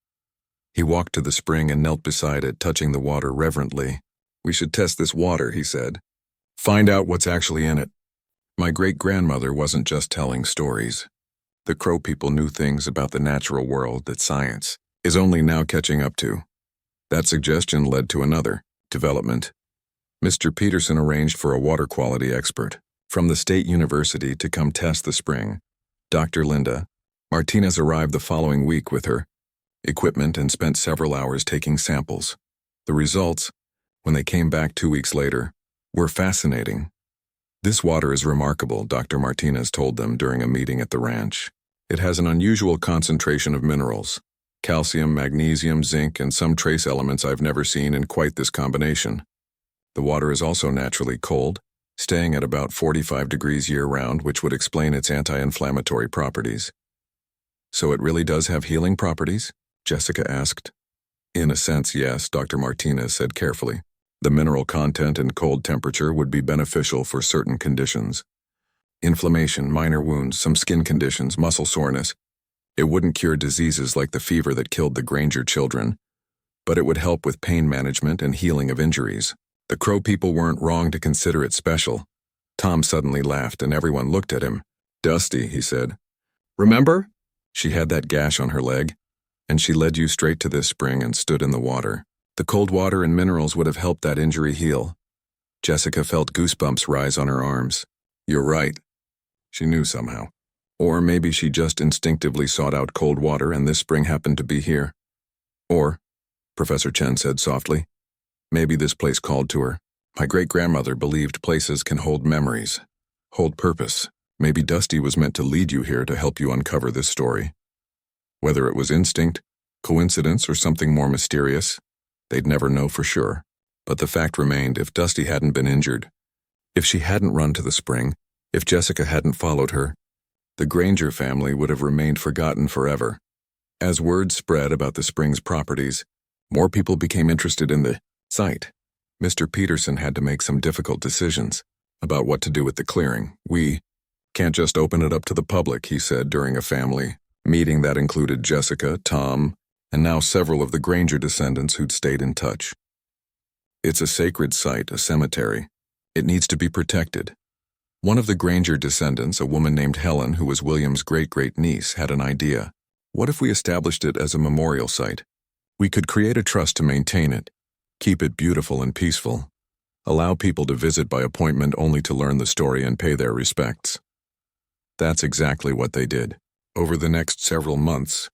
Speaker 1: He walked to the spring and knelt beside it, touching the water reverently. We should test this water, he said. Find out what's actually in it. My great-grandmother wasn't just telling stories. The Crow people knew things about the natural world that science is only now catching up to. That suggestion led to another development. Mr. Peterson arranged for a water quality expert from the state university to come test the spring. Dr. Linda Martinez arrived the following week with her equipment and spent several hours taking samples. The results, when they came back 2 weeks later, were fascinating. This water is remarkable, Dr. Martinez told them during a meeting at the ranch. It has an unusual concentration of minerals, calcium, magnesium, zinc, and some trace elements I've never seen in quite this combination. The water is also naturally cold, staying at about 45 degrees year-round, which would explain its anti-inflammatory properties. So it really does have healing properties? Jessica asked. In a sense, yes, Dr. Martinez said carefully. The mineral content and cold temperature would be beneficial for certain conditions. Inflammation, minor wounds, some skin conditions, muscle soreness. It wouldn't cure diseases like the fever that killed the Granger children, but it would help with pain management and healing of injuries. The Crow people weren't wrong to consider it special. Tom suddenly laughed and everyone looked at him. Dusty, he said. Remember? She had that gash on her leg, and she led you straight to this spring and stood in the water. The cold water and minerals would have helped that injury heal. Jessica felt goosebumps rise on her arms. You're right. She knew somehow. Or maybe she just instinctively sought out cold water and this spring happened to be here. Or, Professor Chen said softly, maybe this place called to her. My great-grandmother believed places can hold memories, hold purpose. Maybe Dusty was meant to lead you here to help you uncover this story. Whether it was instinct, coincidence, or something more mysterious, they'd never know for sure. But the fact remained, if Dusty hadn't been injured, if she hadn't run to the spring, if Jessica hadn't followed her, the Granger family would have remained forgotten forever. As word spread about the spring's properties, more people became interested in the site. Mr. Peterson had to make some difficult decisions about what to do with the clearing. We can't just open it up to the public, he said during a family meeting that included Jessica, Tom, and now several of the Granger descendants who'd stayed in touch. It's a sacred site, a cemetery. It needs to be protected. One of the Granger descendants, a woman named Helen, who was William's great-great-niece, had an idea. What if we established it as a memorial site? We could create a trust to maintain it, keep it beautiful and peaceful, allow people to visit by appointment only to learn the story and pay their respects. That's exactly what they did. Over the next several months,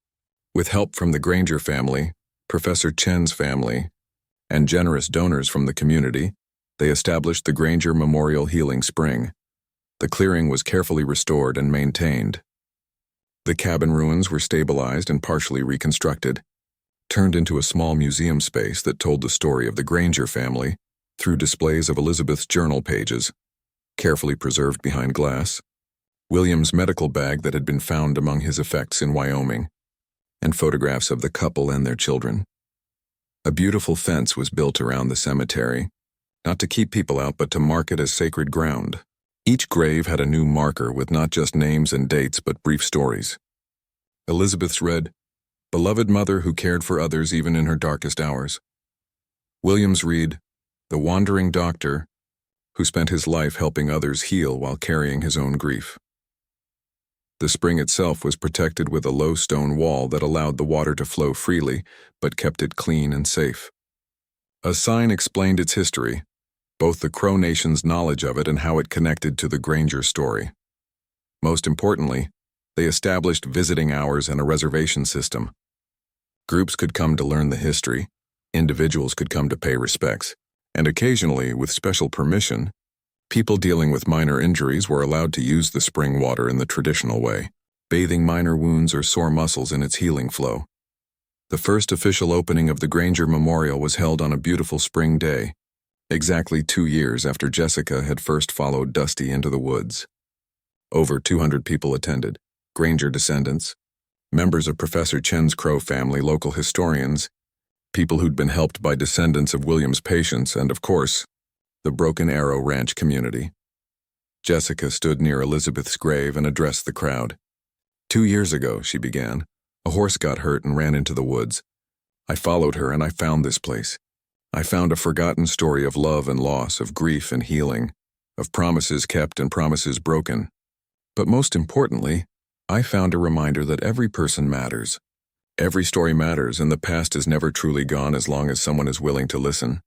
Speaker 1: with help from the Granger family, Professor Chen's family, and generous donors from the community, they established the Granger Memorial Healing Spring. The clearing was carefully restored and maintained. The cabin ruins were stabilized and partially reconstructed, turned into a small museum space that told the story of the Granger family through displays of Elizabeth's journal pages, carefully preserved behind glass, William's medical bag that had been found among his effects in Wyoming, and photographs of the couple and their children. A beautiful fence was built around the cemetery, not to keep people out but to mark it as sacred ground. Each grave had a new marker with not just names and dates but brief stories. Elizabeth's read, "Beloved mother who cared for others even in her darkest hours." William's read, "The wandering doctor who spent his life helping others heal while carrying his own grief." The spring itself was protected with a low stone wall that allowed the water to flow freely but kept it clean and safe. A sign explained its history, both the Crow Nation's knowledge of it and how it connected to the Granger story. Most importantly, they established visiting hours and a reservation system. Groups could come to learn the history, individuals could come to pay respects, and occasionally, with special permission, people dealing with minor injuries were allowed to use the spring water in the traditional way, bathing minor wounds or sore muscles in its healing flow. The first official opening of the Granger Memorial was held on a beautiful spring day, exactly 2 years after Jessica had first followed Dusty into the woods. Over 200 people attended, Granger descendants, members of Professor Chen's Crow family, local historians, people who'd been helped by descendants of William's patients, and of course, the Broken Arrow Ranch community. Jessica stood near Elizabeth's grave and addressed the crowd. 2 years ago, she began, a horse got hurt and ran into the woods. I followed her and I found this place. I found a forgotten story of love and loss, of grief and healing, of promises kept and promises broken. But most importantly, I found a reminder that every person matters. Every story matters, and the past is never truly gone as long as someone is willing to listen.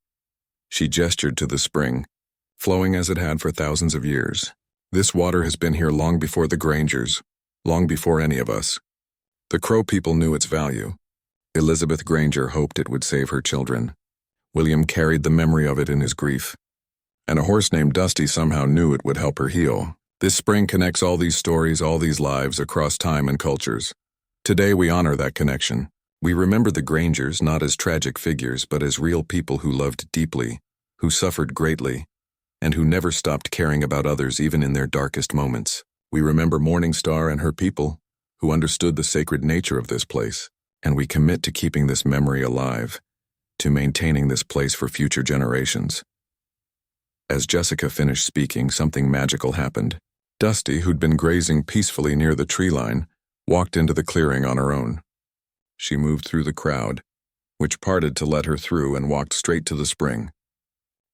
Speaker 1: She gestured to the spring, flowing as it had for thousands of years. This water has been here long before the Grangers, long before any of us. The Crow people knew its value. Elizabeth Granger hoped it would save her children. William carried the memory of it in his grief. And a horse named Dusty somehow knew it would help her heal. This spring connects all these stories, all these lives across time and cultures. Today we honor that connection. We remember the Grangers not as tragic figures, but as real people who loved deeply, who suffered greatly, and who never stopped caring about others even in their darkest moments. We remember Morningstar and her people, who understood the sacred nature of this place, and we commit to keeping this memory alive, to maintaining this place for future generations. As Jessica finished speaking, something magical happened. Dusty, who'd been grazing peacefully near the tree line, walked into the clearing on her own. She moved through the crowd, which parted to let her through, and walked straight to the spring.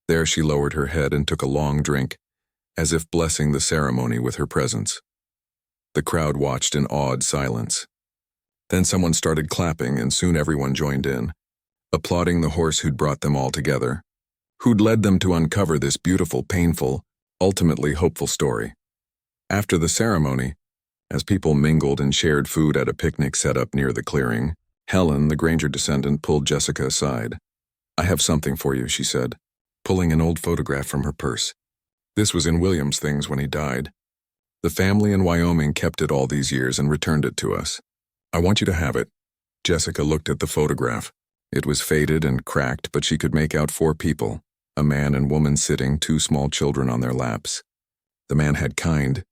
Speaker 1: There she lowered her head and took a long drink, as if blessing the ceremony with her presence. The crowd watched in awed silence. Then someone started clapping, and soon everyone joined in, applauding the horse who'd brought them all together, who'd led them to uncover this beautiful, painful, ultimately hopeful story. After the ceremony, as people mingled and shared food at a picnic set up near the clearing, Helen, the Granger descendant, pulled Jessica aside. "I have something for you," she said, pulling an old photograph from her purse. This was in William's things when he died. The family in Wyoming kept it all these years and returned it to us. I want you to have it. Jessica looked at the photograph. It was faded and cracked, but she could make out 4 people, a man and woman sitting, 2 small children on their laps. The man had kind,